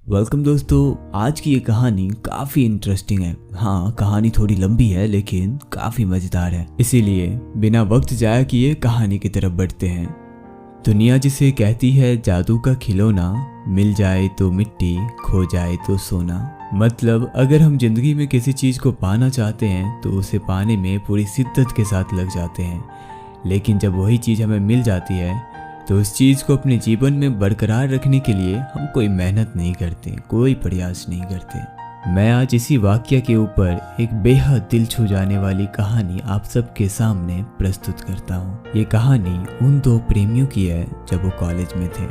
Welcome दोस्तों, आज की ये कहानी काफ़ी इंटरेस्टिंग है। हाँ, कहानी थोड़ी लंबी है लेकिन काफ़ी मज़ेदार है, इसीलिए बिना वक्त जाया किए कहानी की तरफ बढ़ते हैं। दुनिया जिसे कहती है जादू का खिलौना, मिल जाए तो मिट्टी, खो जाए तो सोना। मतलब अगर हम जिंदगी में किसी चीज़ को पाना चाहते हैं तो उसे पाने में पूरी शिद्दत के साथ लग जाते हैं, लेकिन जब वही चीज़ हमें मिल जाती है तो उस चीज़ को अपने जीवन में बरकरार रखने के लिए हम कोई मेहनत नहीं करते, कोई प्रयास नहीं करते। मैं आज इसी वाक्य के ऊपर एक बेहद दिल छू जाने वाली कहानी आप सबके सामने प्रस्तुत करता हूँ। ये कहानी उन दो प्रेमियों की है जब वो कॉलेज में थे।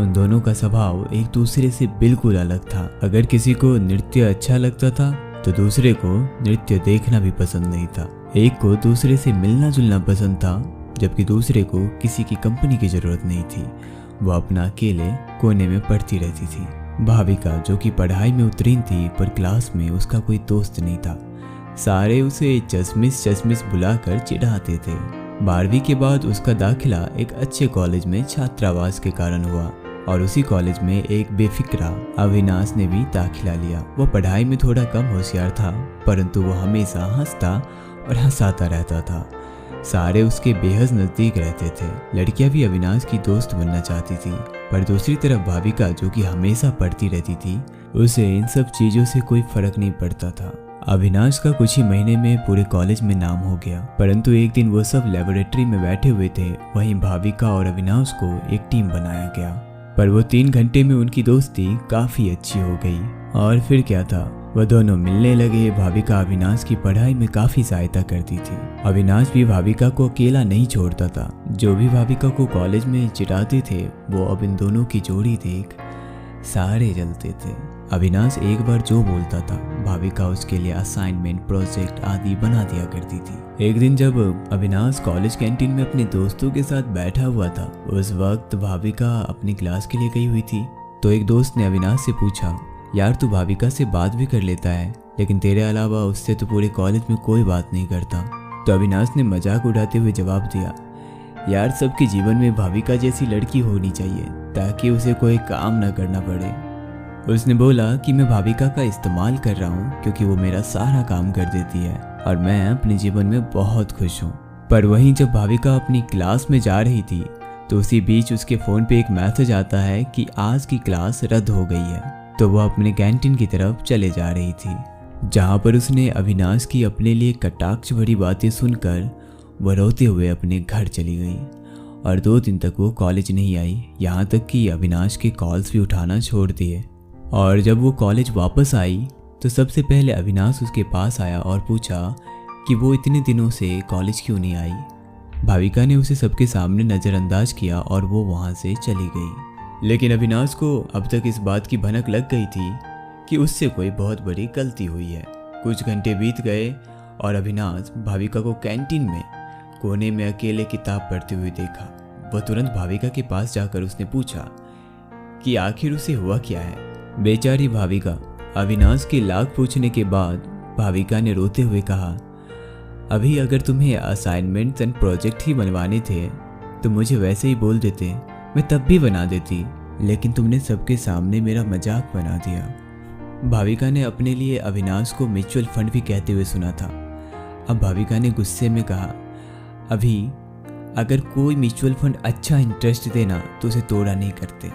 उन दोनों का स्वभाव एक दूसरे से बिल्कुल अलग था। अगर किसी को नृत्य अच्छा लगता था तो दूसरे को नृत्य देखना भी पसंद नहीं था। एक को दूसरे से मिलना जुलना पसंद था, जबकि दूसरे को किसी की कंपनी की जरूरत नहीं थी। वो अपना अकेले कोने में पढ़ती रहती थी। भाविका जो कि पढ़ाई में उत्तीर्ण थी पर क्लास में उसका कोई दोस्त नहीं था। सारे उसे चश्मिश बुलाकर चिढ़ाते थे। 12वीं के बाद उसका दाखिला एक अच्छे कॉलेज में छात्रावास के कारण हुआ और उसी कॉलेज में एक बेफिक्रा अविनाश ने भी दाखिला लिया। वो पढ़ाई में थोड़ा कम होशियार था, परंतु वो हमेशा हंसता और हंसाता रहता था। सारे उसके बेहद नज़दीक रहते थे। लड़कियां भी अविनाश की दोस्त बनना चाहती थी, पर दूसरी तरफ भाविका जो कि हमेशा पढ़ती रहती थी, उसे इन सब चीज़ों से कोई फर्क नहीं पड़ता था। अविनाश का कुछ ही महीने में पूरे कॉलेज में नाम हो गया, परंतु एक दिन वो सब लेबोरेटरी में बैठे हुए थे। वहीं भाविका और अविनाश को एक टीम बनाया गया, पर वो 3 घंटे में उनकी दोस्ती काफ़ी अच्छी हो गई। और फिर क्या था, वह दोनों मिलने लगे। भाविका अविनाश की पढ़ाई में काफ़ी सहायता करती थी। अविनाश भी भाविका को अकेला नहीं छोड़ता था। जो भी भाविका को कॉलेज में चिढ़ाते थे वो अब इन दोनों की जोड़ी देख सारे जलते थे। अविनाश एक बार जो बोलता था भाविका उसके लिए असाइनमेंट, प्रोजेक्ट आदि बना दिया करती थी। एक दिन जब अविनाश कॉलेज कैंटीन में अपने दोस्तों के साथ बैठा हुआ था, उस वक्त भाविका अपनी क्लास के लिए गई हुई थी। तो एक दोस्त ने अविनाश से पूछा, यार तू भाविका से बात भी कर लेता है, लेकिन तेरे अलावा उससे तो पूरे कॉलेज में कोई बात नहीं करता। तो अविनाश ने मजाक उड़ाते हुए जवाब दिया, यार सबके जीवन में भाविका जैसी लड़की होनी चाहिए ताकि उसे कोई काम ना करना पड़े। उसने बोला कि मैं भाविका का इस्तेमाल कर रहा हूँ क्योंकि वो मेरा सारा काम कर देती है और मैं अपने जीवन में बहुत खुश हूँ। पर वहीं जब भाविका अपनी क्लास में जा रही थी तो उसी बीच उसके फ़ोन पे एक मैसेज आता है कि आज की क्लास रद्द हो गई है। तो वह अपने कैंटीन की तरफ चले जा रही थी, जहाँ पर उसने अविनाश की अपने लिए कटाक्ष भरी बातें सुनकर वह रोते हुए अपने घर चली गई। और 2 दिन तक वो कॉलेज नहीं आई, यहाँ तक कि अविनाश के कॉल्स भी उठाना छोड़ दिए। और जब वो कॉलेज वापस आई तो सबसे पहले अविनाश उसके पास आया और पूछा कि वो इतने दिनों से कॉलेज क्यों नहीं आई। भाविका ने उसे सबके सामने नज़रअंदाज किया और वो वहाँ से चली गई। लेकिन अविनाश को अब तक इस बात की भनक लग गई थी कि उससे कोई बहुत बड़ी गलती हुई है। कुछ घंटे बीत गए और अविनाश भाविका को कैंटीन में कोने में अकेले किताब पढ़ते हुए देखा। वह तुरंत भाविका के पास जाकर उसने पूछा कि आखिर उसे हुआ क्या है। बेचारी भाविका। अविनाश के लाख पूछने के बाद भाविका ने रोते हुए कहा, अभी अगर तुम्हें असाइनमेंट्स एंड प्रोजेक्ट ही बनवाने थे तो मुझे वैसे ही बोल देते, मैं तब भी बना देती, लेकिन तुमने सबके सामने मेरा मजाक बना दिया। भाविका ने अपने लिए अविनाश को म्यूचुअल फंड भी कहते हुए सुना था। अब भाविका ने गुस्से में कहा, अभी अगर कोई म्यूचुअल फंड अच्छा इंटरेस्ट देना तो उसे तोड़ा नहीं करते।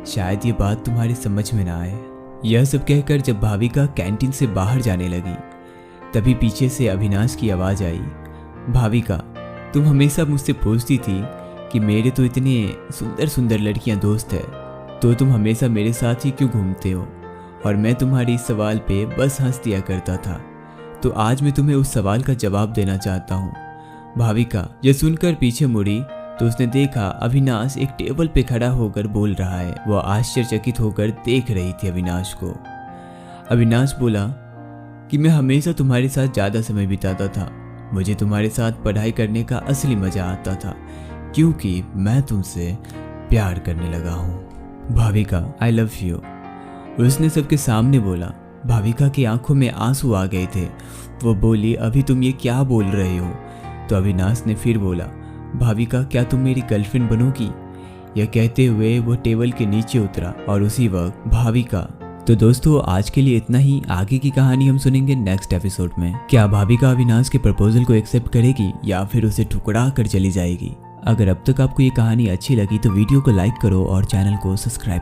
शायद ये बात तुम्हारी समझ में ना आए। यह सब कहकर जब भाविका कैंटीन से बाहर जाने लगी तभी पीछे से अविनाश की आवाज़ आई, भाविका तुम हमेशा मुझसे पूछती थी कि मेरे तो इतने सुंदर सुंदर लड़कियां दोस्त है, तो तुम हमेशा मेरे साथ ही क्यों घूमते हो। और मैं तुम्हारी इस सवाल पे बस हंस दिया करता था। तो आज मैं तुम्हें उस सवाल का जवाब देना चाहता हूँ। भाविका यह सुनकर पीछे मुड़ी तो उसने देखा अविनाश एक टेबल पे खड़ा होकर बोल रहा है। वह आश्चर्यचकित होकर देख रही थी अविनाश को। अविनाश बोला कि मैं हमेशा तुम्हारे साथ ज़्यादा समय बिताता था। मुझे तुम्हारे साथ पढ़ाई करने का असली मज़ा आता था क्योंकि मैं तुमसे प्यार करने लगा हूँ। भाविका आई लव यू, उसने सबके सामने बोला। भाविका की आंखों में आंसू आ गए थे। वो बोली, अभी तुम ये क्या बोल रहे हो। तो अविनाश ने फिर बोला, भाविका क्या तुम मेरी गर्लफ्रेंड बनोगी। यह कहते हुए वो टेबल के नीचे उतरा और उसी वक्त भाविका तो दोस्तों आज के लिए इतना ही। आगे की कहानी हम सुनेंगे नेक्स्ट एपिसोड में। क्या भाविका अविनाश के प्रपोजल को एक्सेप्ट करेगी या फिर उसे ठुकरा कर चली जाएगी? अगर अब तक आपको ये कहानी अच्छी लगी तो वीडियो को लाइक करो और चैनल को सब्सक्राइब